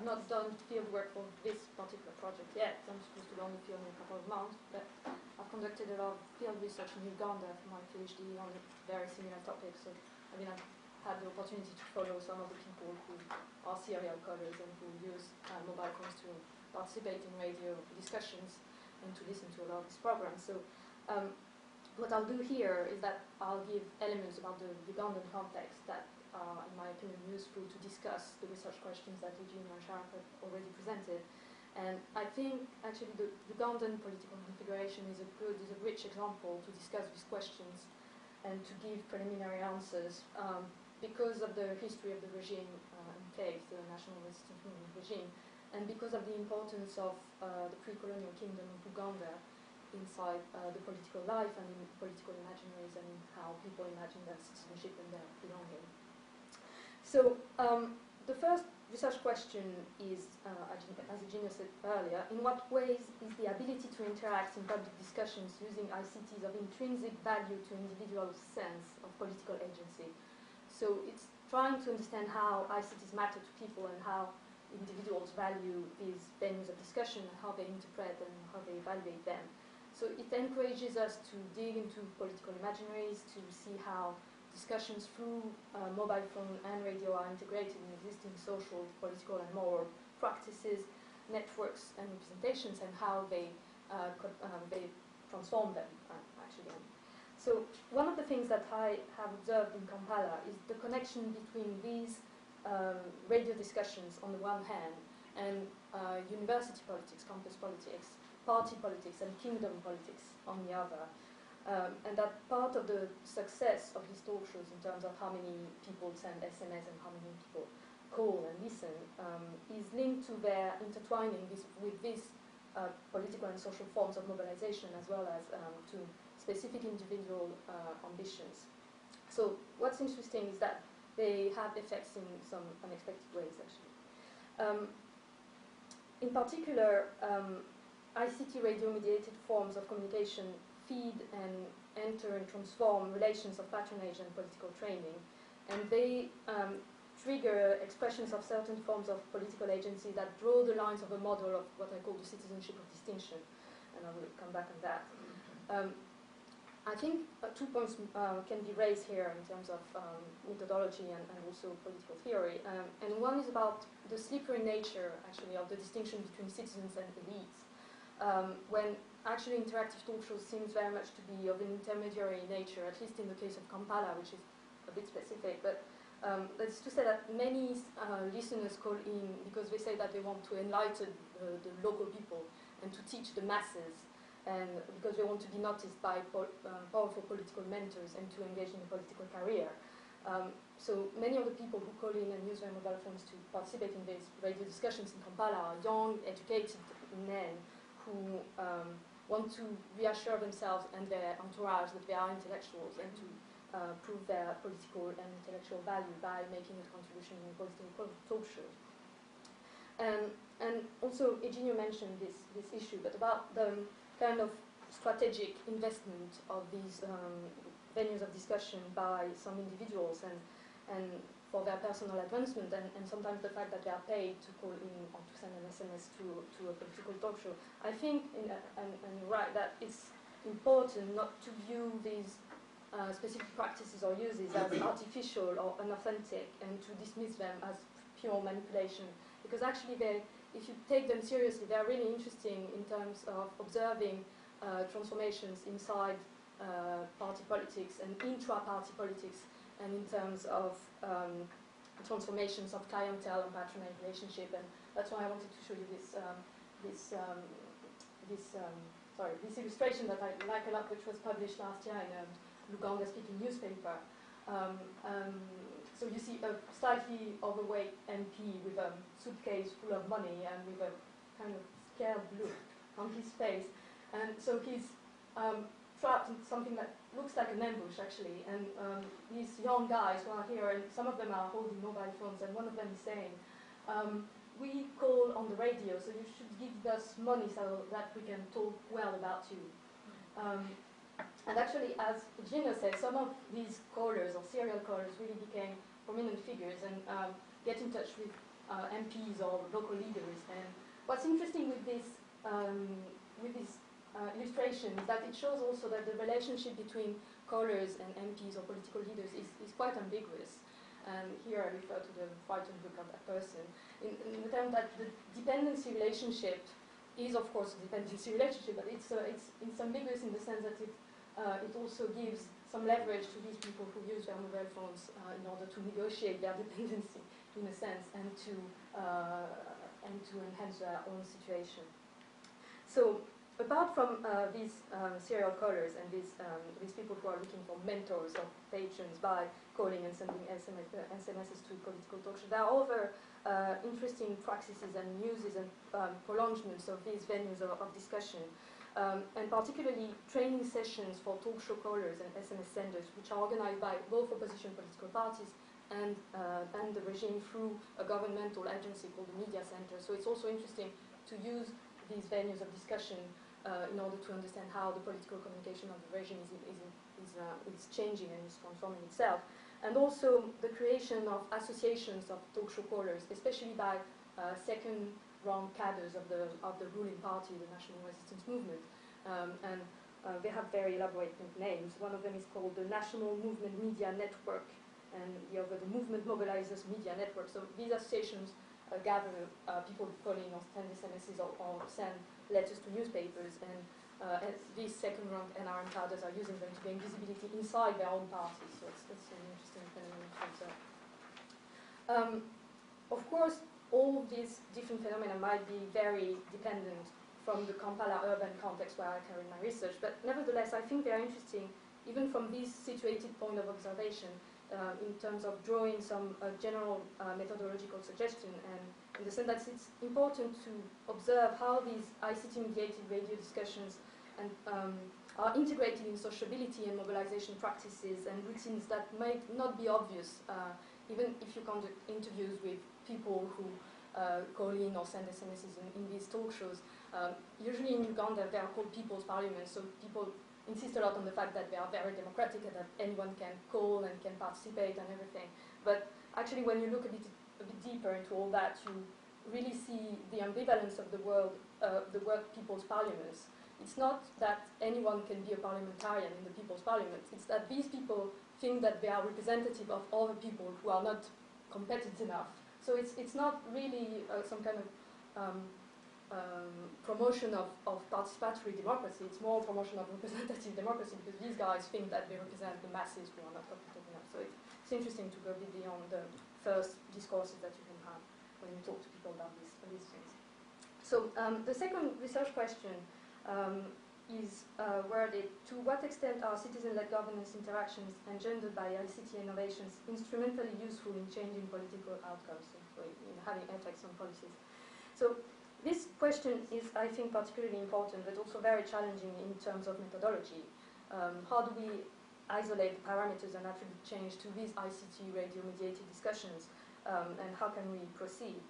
I've not done field work for this particular project yet. I'm supposed to go on the field in a couple of months, but I've conducted a lot of field research in Uganda for my PhD on very similar topics. So, I mean, I've had the opportunity to follow some of the people who are serial callers and who use mobile phones to participate in radio discussions and to listen to a lot of these programs. So, what I'll do here is that I'll give elements about the Ugandan context that are, in my opinion, useful to discuss the research questions that Eugenia and Sharaf have already presented. And I think, actually, the Ugandan political configuration is a rich example to discuss these questions and to give preliminary answers because of the history of the regime in place, the National Resistance Movement regime, and because of the importance of the pre-colonial kingdom of Uganda inside the political life and in political imaginaries and how people imagine their citizenship and their belonging. So the first research question is, as Eugenia said earlier, in what ways is the ability to interact in public discussions using ICTs of intrinsic value to individual sense of political agency? So it's trying to understand how ICTs matter to people and how individuals value these venues of discussion and how they interpret and how they evaluate them. So it encourages us to dig into political imaginaries, to see how discussions through mobile phone and radio are integrated in existing social, political, and moral practices, networks, and representations, and how they transform them, actually. So one of the things that I have observed in Kampala is the connection between these radio discussions on the one hand and university politics, campus politics, party politics, and kingdom politics on the other. And that part of the success of these talk shows in terms of how many people send SMS and how many people call and listen is linked to their intertwining with these political and social forms of mobilization as well as to specific individual ambitions. So what's interesting is that they have effects in some unexpected ways, actually. In particular, ICT radio-mediated forms of communication feed and enter and transform relations of patronage and political training. And they trigger expressions of certain forms of political agency that draw the lines of a model of what I call the citizenship of distinction. And I will come back on that. I think 2 points can be raised here in terms of methodology and also political theory. And one is about the slippery nature, actually, of the distinction between citizens and elites. When actually interactive talk shows seems very much to be of an intermediary nature, at least in the case of Kampala, which is a bit specific. But that's to say that many listeners call in because they say that they want to enlighten the local people and to teach the masses, and because they want to be noticed by powerful political mentors and to engage in a political career. So many of the people who call in and use their mobile phones to participate in these radio discussions in Kampala are young, educated men who want to reassure themselves and their entourage that they are intellectuals and to prove their political and intellectual value by making a contribution in a political talk show. And also, Eugenia mentioned this issue, but about the kind of strategic investment of these venues of discussion by some individuals and for their personal advancement, and sometimes the fact that they are paid to call in or to send an SMS to a political talk show. I think, and you're right, that it's important not to view these specific practices or uses as artificial or unauthentic and to dismiss them as pure manipulation. Because actually, if you take them seriously, they're really interesting in terms of observing transformations inside party politics and intra-party politics, and in terms of transformations of clientele and patronage relationship. And that's why I wanted to show you this illustration that I like a lot, which was published last year in a Uganda-speaking newspaper. So you see a slightly overweight MP with a suitcase full of money and with a kind of scared look on his face. And so he's trapped in something that looks like an ambush, actually. And these young guys who are here, and some of them are holding mobile phones, and one of them is saying, we call on the radio, so you should give us money so that we can talk well about you. And actually, as Gina said, some of these callers or serial callers really became prominent figures and get in touch with MPs or local leaders. And what's interesting with this illustration is that it shows also that the relationship between scholars and MPs or political leaders is quite ambiguous. And here I refer to the frightened look of that person, in the term that the dependency relationship is of course a dependency relationship, but it's ambiguous in the sense that it also gives some leverage to these people who use their mobile phones in order to negotiate their dependency, in a sense, and to enhance their own situation. So, apart from these serial callers and these people who are looking for mentors or patrons by calling and sending SMSs to political talk shows, there are other interesting practices and uses and prolongements of these venues of discussion. And particularly training sessions for talk show callers and SMS senders, which are organized by both opposition political parties and the regime through a governmental agency called the Media Center. So it's also interesting to use these venues of discussion in order to understand how the political communication of the regime is changing and is transforming itself. And also the creation of associations of talk show callers, especially by second-rank cadres of the ruling party, the National Resistance Movement. They have very elaborate names. One of them is called the National Movement Media Network, and the other, the Movement Mobilizers Media Network. So these associations gather people calling or send SMSs or send letters to newspapers, and these second-rank NRM cadres are using them to gain visibility inside their own parties. So it's an interesting phenomenon. Of course, all these different phenomena might be very dependent from the Kampala urban context where I carry my research, but nevertheless, I think they are interesting, even from this situated point of observation, in terms of drawing some general methodological suggestion, and in the sense that it's important to observe how these ICT-mediated radio discussions are integrated in sociability and mobilization practices and routines that might not be obvious, even if you conduct interviews with people who call in or send SMSs in these talk shows. Usually in Uganda they are called people's parliaments, so people insist a lot on the fact that they are very democratic and that anyone can call and can participate and everything. But actually when you look a bit deeper into all that, you really see the ambivalence of the word people's parliaments. It's not that anyone can be a parliamentarian in the people's parliament, it's that these people think that they are representative of other people who are not competent enough. So it's not really some kind of promotion of participatory democracy, it's more promotion of representative democracy, because these guys think that they represent the masses who are not competent enough. So it's interesting to go a bit beyond the first discourses that you can have when you talk to people about these things. So the second research question is to what extent are citizen-led governance interactions engendered by ICT innovations instrumentally useful in changing political outcomes, in having effects on policies? So this question is, I think, particularly important, but also very challenging in terms of methodology. How do we isolate the parameters and attribute change to these ICT radio-mediated discussions, and how can we proceed?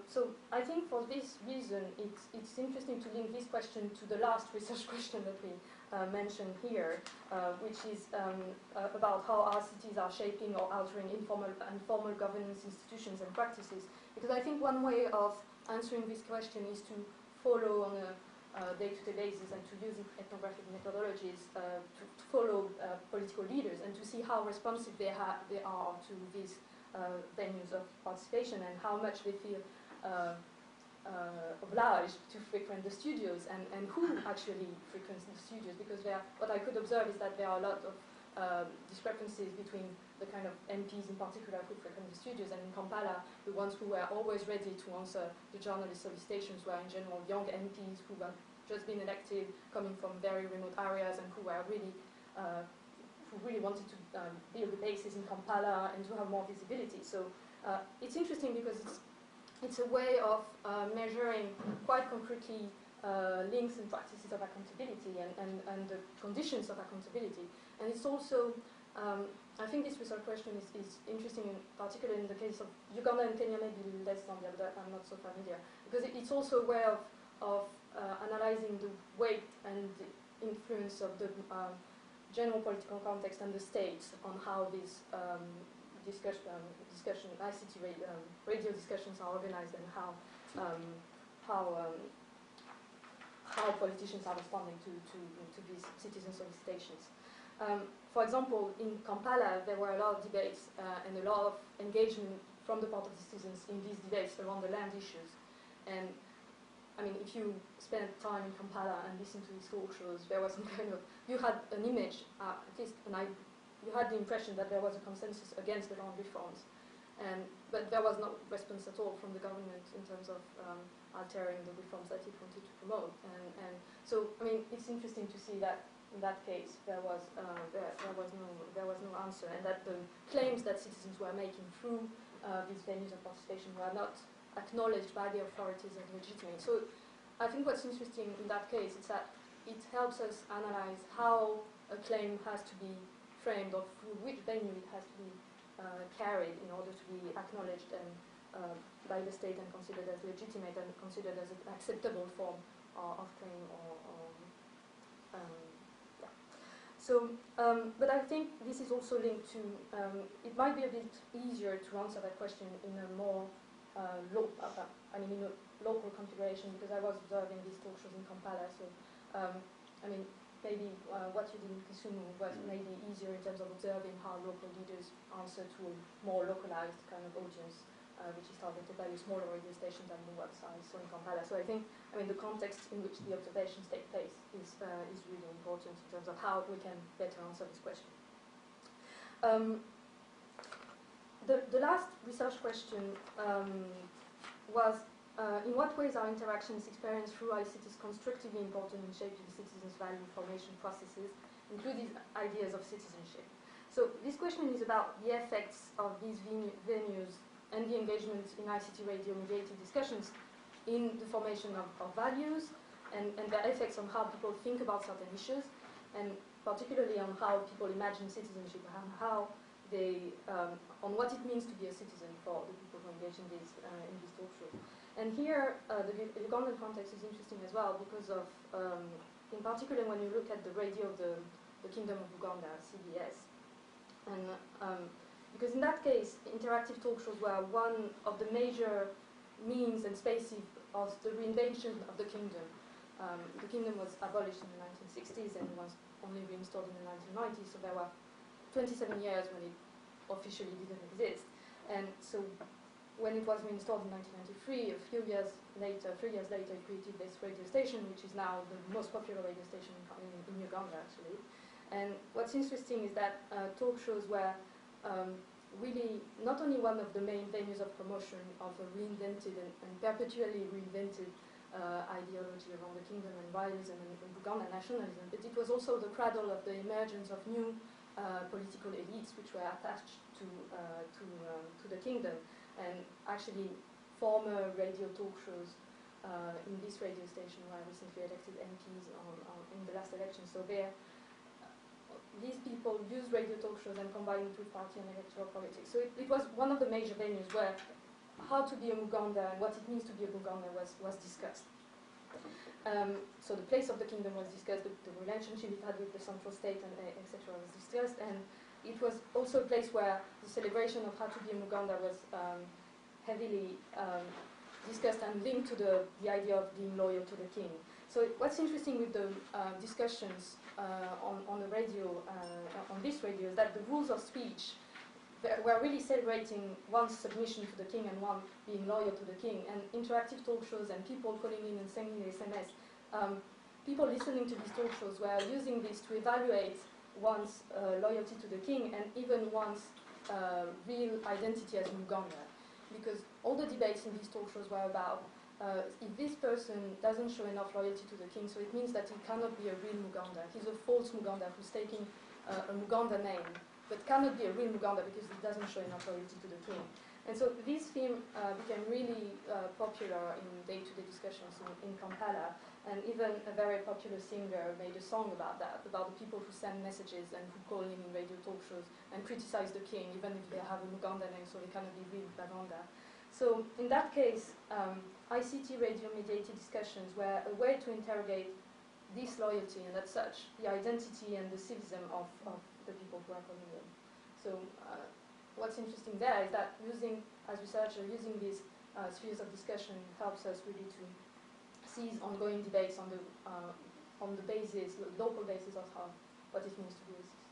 So I think for this reason, it's interesting to link this question to the last research question that we mentioned here, which is about how RCTs are shaping or altering informal and formal governance institutions and practices. Because I think one way of answering this question is to follow on a day-to-day basis and to use ethnographic methodologies to follow political leaders and to see how responsive they are to these venues of participation and how much they feel obliged to frequent the studios and who actually frequents the studios, because what I could observe is that there are a lot of discrepancies between the kind of MPs in particular who frequent the studios, and in Kampala, the ones who were always ready to answer the journalist solicitations were in general young MPs who had just been elected, coming from very remote areas, and who really wanted to build the bases in Kampala and to have more visibility. So it's interesting because it's a way of measuring quite concretely links and practices of accountability and the conditions of accountability. And it's also, I think this research question is interesting, particularly in the case of Uganda and Kenya, maybe less than the other, I'm not so familiar, because it's also a way of analyzing the weight and the influence of the general political context and the states on how these ICT radio discussions are organized and how politicians are responding to these citizen solicitations. For example, in Kampala, there were a lot of debates and a lot of engagement from the part of the citizens in these debates around the land issues. And I mean, if you spend time in Kampala and listen to these talk shows, there was some kind of, you had an image, at least, you had the impression that there was a consensus against the land reforms. But there was no response at all from the government in terms of altering the reforms that it wanted to promote. And so, I mean, it's interesting to see that in that case there was no answer, and that the claims that citizens were making through these venues of participation were not acknowledged by the authorities as legitimate. So, I think what's interesting in that case is that it helps us analyze how a claim has to be framed, or through which venue it has to be carried in order to be acknowledged and by the state and considered as legitimate and considered as an acceptable form of claim. Yeah. So, but I think this is also linked to, it might be a bit easier to answer that question in a more in a local configuration, because I was observing these talk shows in Kampala. So, I mean, maybe what you did in Kisumu was maybe easier in terms of observing how local leaders answer to a more localized kind of audience, which is targeted by a smaller radio station than the website, so in Kampala. So I think, I mean, the context in which the observations take place is really important in terms of how we can better answer this question. The last research question was, in what ways are interactions experienced through ICTs constructively important in shaping citizens' value formation processes, including ideas of citizenship? So this question is about the effects of these venues and the engagement in ICT radio-mediated discussions in the formation of values and their effects on how people think about certain issues, and particularly on how people imagine citizenship and how they, on what it means to be a citizen for the people who engage in these talk shows. And here, the Ugandan context is interesting as well because of, in particular, when you look at the radio of the Kingdom of Uganda, CBS, and because in that case, interactive talk shows were one of the major means and spaces of the reinvention of the kingdom. The kingdom was abolished in the 1960s and was only reinstalled in the 1990s, so there were 27 years when it officially didn't exist. And so when it was reinstalled in 1993, 3 years later, it created this radio station, which is now the most popular radio station in Uganda, actually. And what's interesting is that talk shows were really not only one of the main venues of promotion of a reinvented and perpetually reinvented ideology around the kingdom and royalism and Ugandan nationalism, but it was also the cradle of the emergence of new political elites which were attached to the kingdom. And actually, former radio talk shows in this radio station were recently elected MPs in the last election. So these people used radio talk shows and combined it with party and electoral politics. So it was one of the major venues where how to be a Muganda and what it means to be a Muganda was discussed. So the place of the kingdom was discussed, the relationship it had with the central state, and etc. was discussed, and it was also a place where the celebration of how to be a Muganda was heavily discussed and linked to the idea of being loyal to the king. So what's interesting with the discussions on the radio, on this radio, is that the rules of speech were really celebrating one's submission to the king and one being loyal to the king. And interactive talk shows and people calling in and sending SMS, people listening to these talk shows were using this to evaluate one's loyalty to the king and even one's real identity as Muganda. Because all the debates in these talk shows were about if this person doesn't show enough loyalty to the king, so it means that he cannot be a real Muganda. He's a false Muganda who's taking a Muganda name, but cannot be a real Muganda because he doesn't show enough loyalty to the king. And so this theme became really popular in day-to-day discussions in Kampala, and even a very popular singer made a song about that, about the people who send messages and who call in radio talk shows and criticize the king, even if they have a Muganda name, so they cannot be real Baganda. So in that case, ICT radio-mediated discussions were a way to interrogate this loyalty and, as such, the identity and the civism of the people who are calling in. So what's interesting there is that using, as researchers, using these spheres of discussion helps us really to seize ongoing debates on the basis, local basis of what it means to be racist.